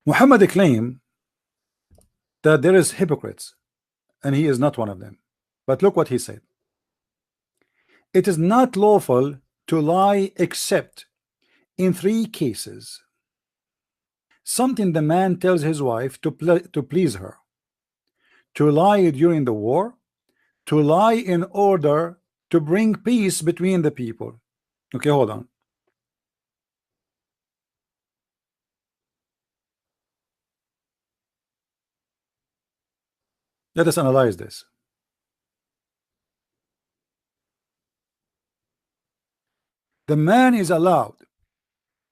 Muhammad claimed that there is hypocrites, and he is not one of them. But look what he said. It is not lawful to lie except in 3 cases. Something the man tells his wife to please her, to lie during the war, to lie in order to bring peace between the people. Okay, hold on. Let us analyze this. The man is allowed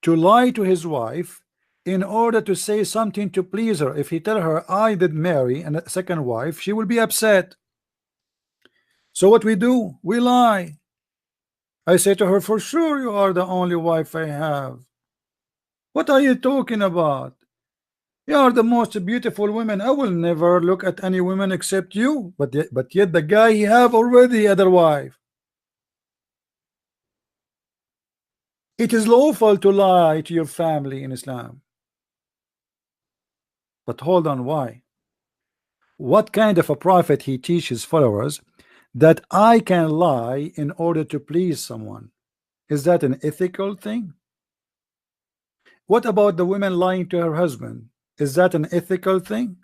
to lie to his wife in order to say something to please her. If he tell her, I did marry a second wife, she will be upset. So what we do? We lie. I say to her, for sure you are the only wife I have. What are you talking about? You are the most beautiful woman. I will never look at any woman except you. But yet the guy he have already other wife. It is lawful to lie to your family in Islam. But hold on, why? What kind of a prophet he teaches followers that I can lie in order to please someone? Is that an ethical thing? What about the woman lying to her husband? Is that an ethical thing?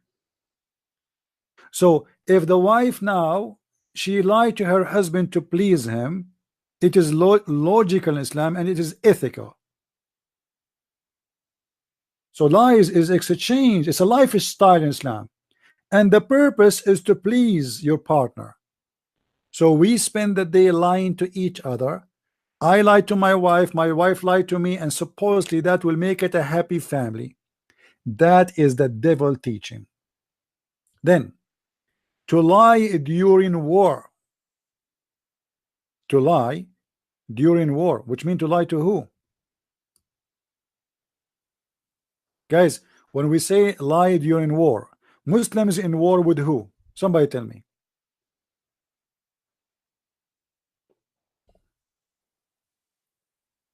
So if the wife now she lied to her husband to please him, it is logical in Islam and it is ethical. So lies is exchange. It's a lifestyle in Islam, and the purpose is to please your partner. So we spend the day lying to each other. I lied to my wife lied to me, and supposedly that will make it a happy family. That is the devil teaching. Then to lie during war. To lie during war, which means to lie to who? Guys, when we say lie during war, Muslims in war with who? Somebody tell me.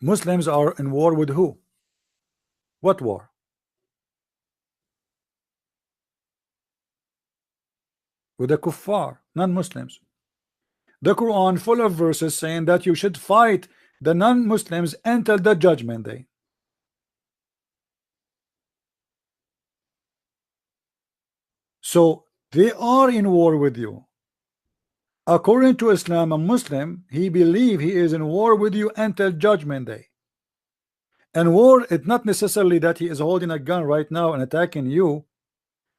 Muslims are in war with who? What war? With the kuffar, non-Muslims. The Quran full of verses saying that you should fight the non-Muslims until the judgment day. So they are in war with you. According to Islam, a Muslim, he believes he is in war with you until judgment day. And war, it's not necessarily that he is holding a gun right now and attacking you.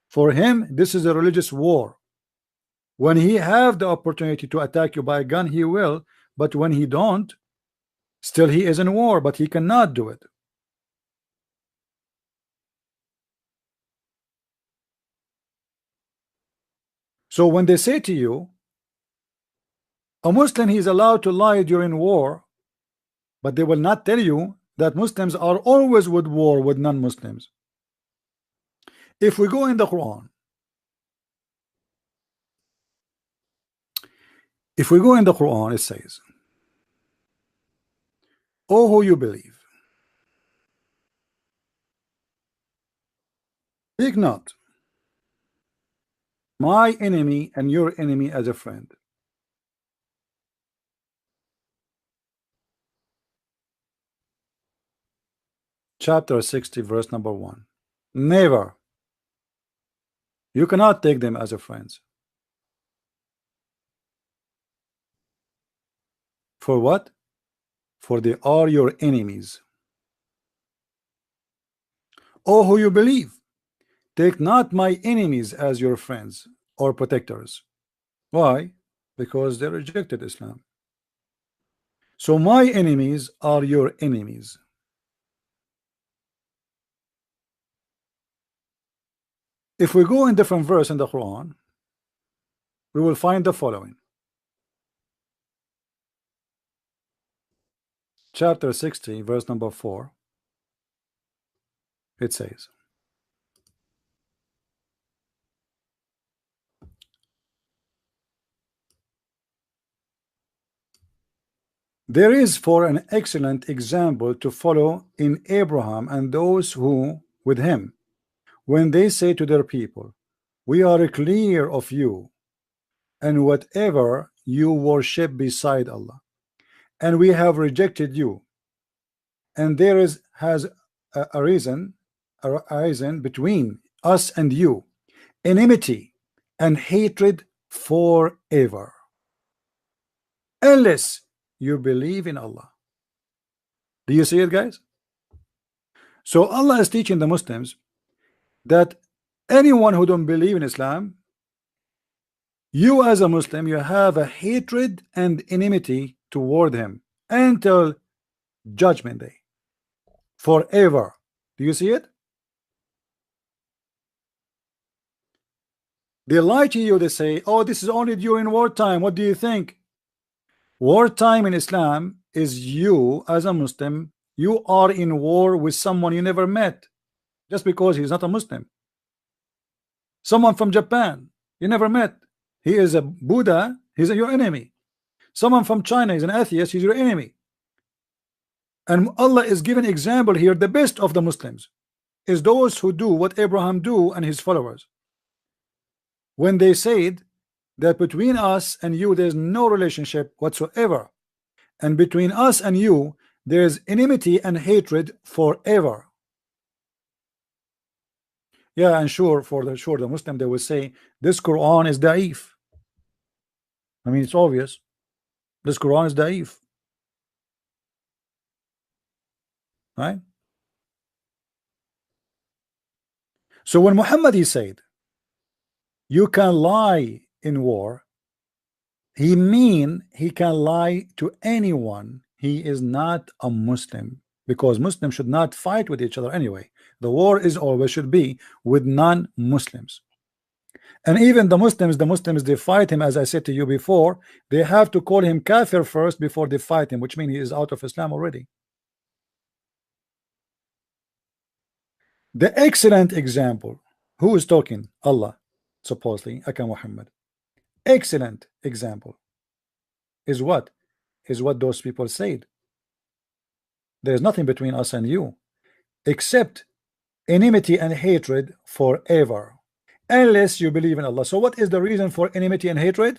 For him, this is a religious war. When he have the opportunity to attack you by a gun, he will. But when he don't, still he is in war, but he cannot do it. So when they say to you, a Muslim, he is allowed to lie during war, but they will not tell you that Muslims are always with war with non-Muslims. If we go in the Quran, it says, "Oh, who you believe, take not my enemy and your enemy as a friend." Chapter 60, verse number 1. Never. You cannot take them as a friends. For what? For they are your enemies. Oh, who you believe, take not my enemies as your friends or protectors. Why? Because they rejected Islam. So my enemies are your enemies. If we go in different verse in the Quran, we will find the following. Chapter 60, verse number 4. It says, there is for an excellent example to follow in Abraham and those who with him when they say to their people, we are clear of you and whatever you worship beside Allah, and we have rejected you, and there is has a reason between us and you, enmity and hatred forever, unless you believe in Allah. Do you see it, guys? So Allah is teaching the Muslims that anyone who don't believe in Islam, you as a Muslim, you have a hatred and enmity toward him until judgment day, forever. Do you see it? They lie to you. They say, oh, this is only during wartime. What do you think? Wartime in Islam is you as a Muslim, you are in war with someone you never met just because he's not a Muslim. Someone from Japan you never met, he is a Buddha, he's your enemy. Someone from China is an atheist, he's your enemy. And Allah is giving example here. The best of the Muslims is those who do what Abraham do and his followers, when they said that between us and you there's no relationship whatsoever, and between us and you there's enmity and hatred forever. Yeah, and sure, the Muslim, they will say this Quran is da'if. I mean, it's obvious. This Quran is da'if, right? So when Muhammad he said you can lie in war, he mean he can lie to anyone. He is not a Muslim, because Muslims should not fight with each other anyway. The war is always should be with non-Muslims. And even the Muslims, they fight him, as I said to you before, they have to call him kafir first before they fight him, which means he is out of Islam already. The excellent example, who is talking? Allah, supposedly, Aka Muhammad. Excellent example is what? Is what those people said. There's nothing between us and you except enmity and hatred forever, unless you believe in Allah. So what is the reason for enmity and hatred?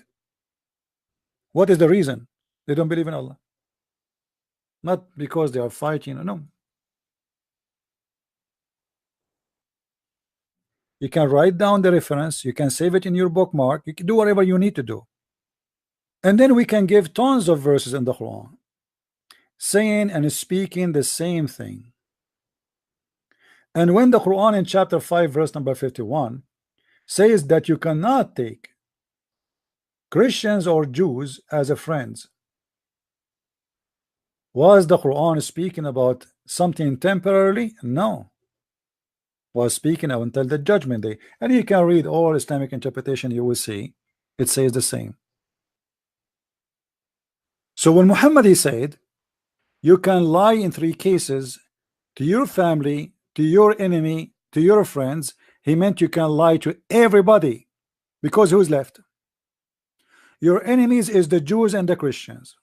What is the reason? They don't believe in Allah. Not because they are fighting. No. You can write down the reference, you can save it in your bookmark, you can do whatever you need to do. And then we can give tons of verses in the Quran saying and speaking the same thing. And when the Quran in chapter 5 verse number 51 says that you cannot take Christians or Jews as a friends, was the Quran speaking about something temporarily? No. Was speaking of until the judgment day. And you can read all Islamic interpretation, you will see it says the same. So when Muhammad he said you can lie in 3 cases, to your family, to your enemy, to your friends, he meant you can lie to everybody, because who's left? Your enemies is the Jews and the Christians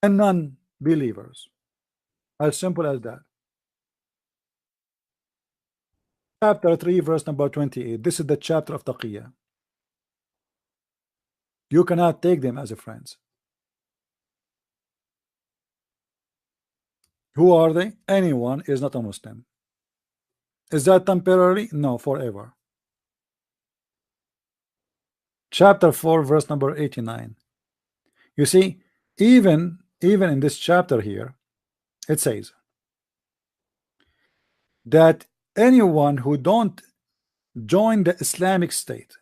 and non-believers. As simple as that. Chapter 3 verse number 28. This is the chapter of Taqiyya. You cannot take them as a friends. Who are they? Anyone is not a Muslim. Is that temporary? No, forever. Chapter 4 verse number 89. You see, even in this chapter here, it says that anyone who don't join the Islamic State,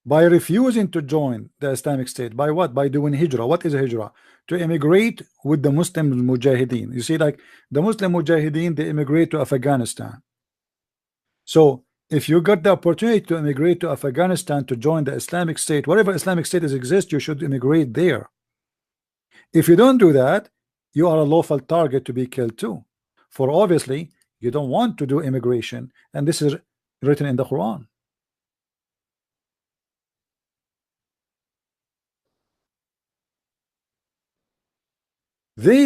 by refusing to join the Islamic State, by what? By doing hijrah. What is a hijrah? To immigrate with the Muslim mujahideen. You see, like the Muslim mujahideen, they immigrate to Afghanistan. So if you got the opportunity to immigrate to Afghanistan to join the Islamic State, whatever Islamic State exists, you should immigrate there. If you don't do that, you are a lawful target to be killed too. For obviously you don't want to do immigration, and this is written in the Quran.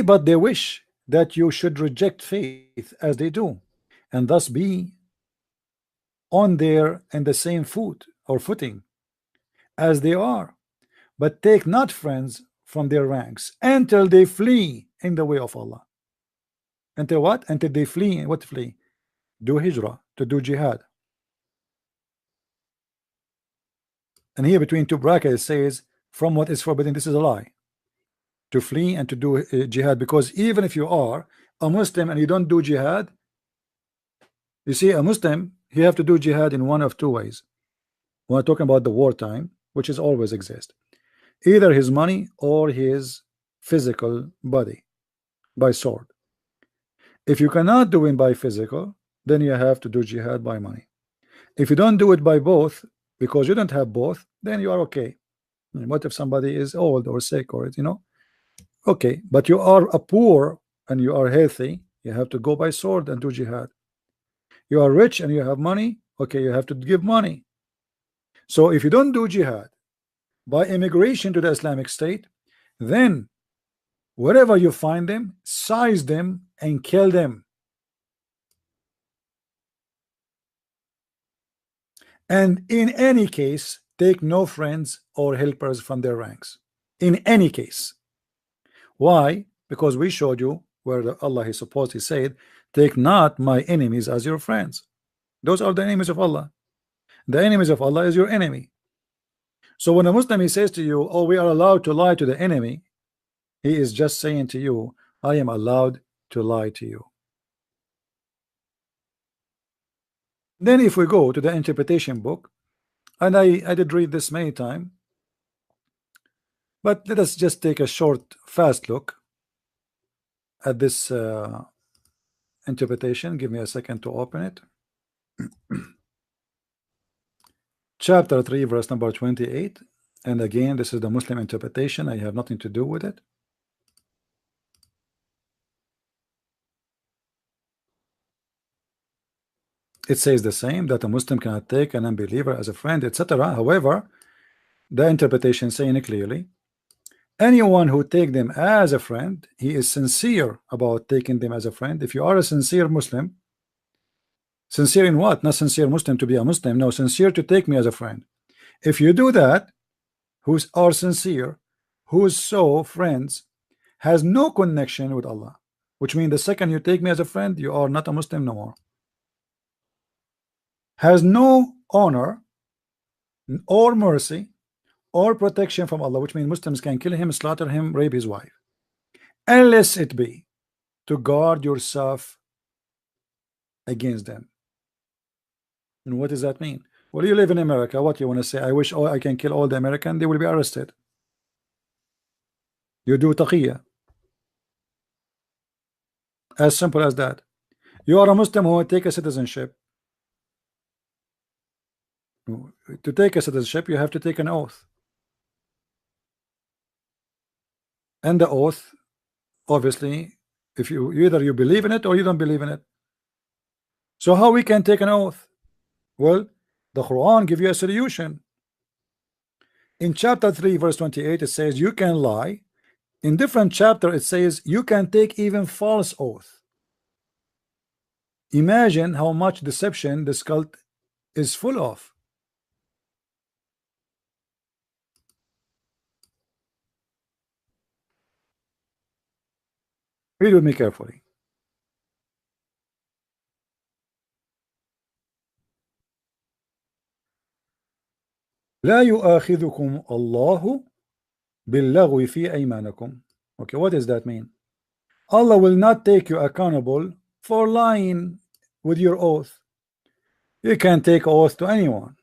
But they wish that you should reject faith as they do, and thus be on there in the same foot or footing as they are, but take not friends from their ranks until they flee in the way of Allah. Until what? Until they flee. What flee? Do hijrah, to do jihad. And here between two brackets it says from what is forbidden. This is a lie. To flee and to do jihad, because even if you are a Muslim and you don't do jihad, you see, a Muslim, you have to do jihad in one of two ways. We're talking about the wartime, which is always exist, either his money or his physical body by sword. If you cannot do it by physical, then you have to do jihad by money. If you don't do it by both, because you don't have both, then you are okay. What if somebody is old or sick, or okay, but you are a poor and you are healthy, you have to go by sword and do jihad. You are rich and you have money, okay, you have to give money. So if you don't do jihad by immigration to the Islamic State, then wherever you find them, seize them and kill them. And in any case, take no friends or helpers from their ranks. In any case. Why? Because we showed you where Allah is supposed to said, take not my enemies as your friends. Those are the enemies of Allah. The enemies of Allah is your enemy. So when a Muslim he says to you, oh, we are allowed to lie to the enemy, he is just saying to you, I am allowed to lie to you. Then if we go to the interpretation book, and I did read this many times, but let us just take a short fast look at this interpretation. Give me a second to open it. Chapter 3 verse number 28, and again this is the Muslim interpretation. I have nothing to do with it. It says the same, that a Muslim cannot take an unbeliever as a friend, etc. However, the interpretation saying it clearly, anyone who take them as a friend, he is sincere about taking them as a friend. If you are a sincere Muslim, sincere in what? Not sincere Muslim to be a Muslim, no, sincere to take me as a friend. If you do that, who's are sincere, who's so friends, has no connection with Allah, which means the second you take me as a friend, you are not a Muslim no more. Has no honor or mercy or protection from Allah, which means Muslims can kill him, slaughter him, rape his wife, unless it be to guard yourself against them. And what does that mean? Well, you live in America. What you want to say? I wish I can kill all the Americans. They will be arrested. You do taqiyya. As simple as that. You are a Muslim who will take a citizenship. To take a citizenship, you have to take an oath. And the oath, obviously, if you either you believe in it or you don't believe in it. So how we can take an oath? Well, the Quran give you a solution. In chapter 3 verse 28 it says you can lie. In different chapter it says you can take even false oath. Imagine how much deception this cult is full of. Read with me carefully. لا يؤاخذكم الله باللغو في أيمانكم. Okay, what does that mean? Allah will not take you accountable for lying with your oath. You can take oath to anyone.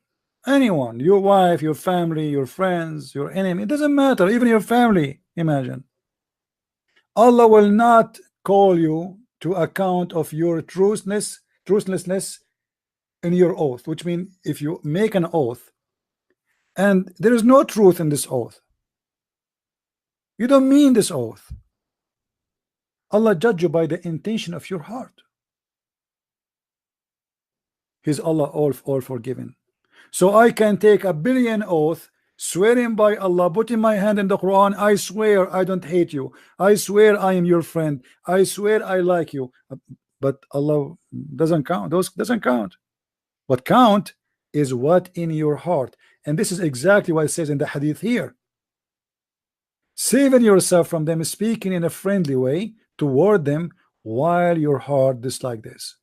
Anyone, your wife, your family, your friends, your enemy, it doesn't matter, even your family. Imagine. Allah will not call you to account of your truthlessness in your oath, which means if you make an oath and there is no truth in this oath, you don't mean this oath, Allah judge you by the intention of your heart. He's Allah all forgiving. So I can take a billion oath swearing by Allah, putting my hand in the Quran, I swear I don't hate you, I swear I am your friend, I swear I like you. But Allah doesn't count. Those doesn't count. What count is what in your heart. And this is exactly what it says in the hadith here. Saving yourself from them, speaking in a friendly way toward them while your heart dislike this.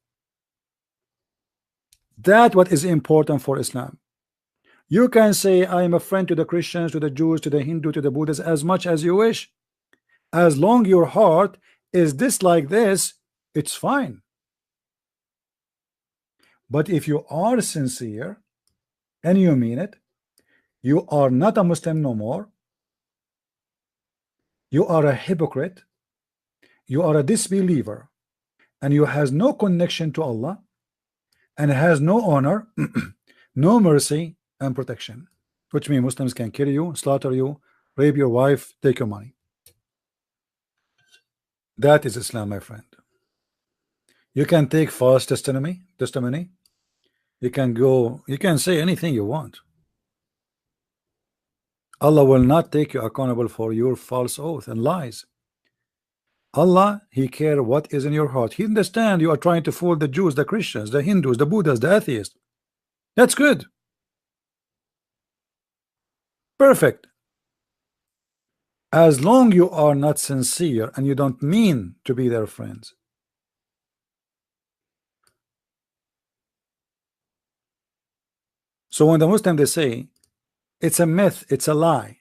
That what is important for Islam. You can say I am a friend to the Christians, to the Jews, to the Hindu, to the Buddhists as much as you wish. As long your heart is dislike this, it's fine. But if you are sincere and you mean it, you are not a Muslim no more. You are a hypocrite. You are a disbeliever, and you has no connection to Allah, and has no honor, no mercy and protection, which means Muslims can kill you, slaughter you, rape your wife, take your money. That is Islam, my friend. You can take false testimony. You can go, you can say anything you want. Allah will not take you accountable for your false oath and lies. Allah, He care what is in your heart. He understand you are trying to fool the Jews, the Christians, the Hindus, the Buddhas, the atheists. That's good. Perfect. As long you are not sincere and you don't mean to be their friends. So when the Muslim they say it's a myth, it's a lie,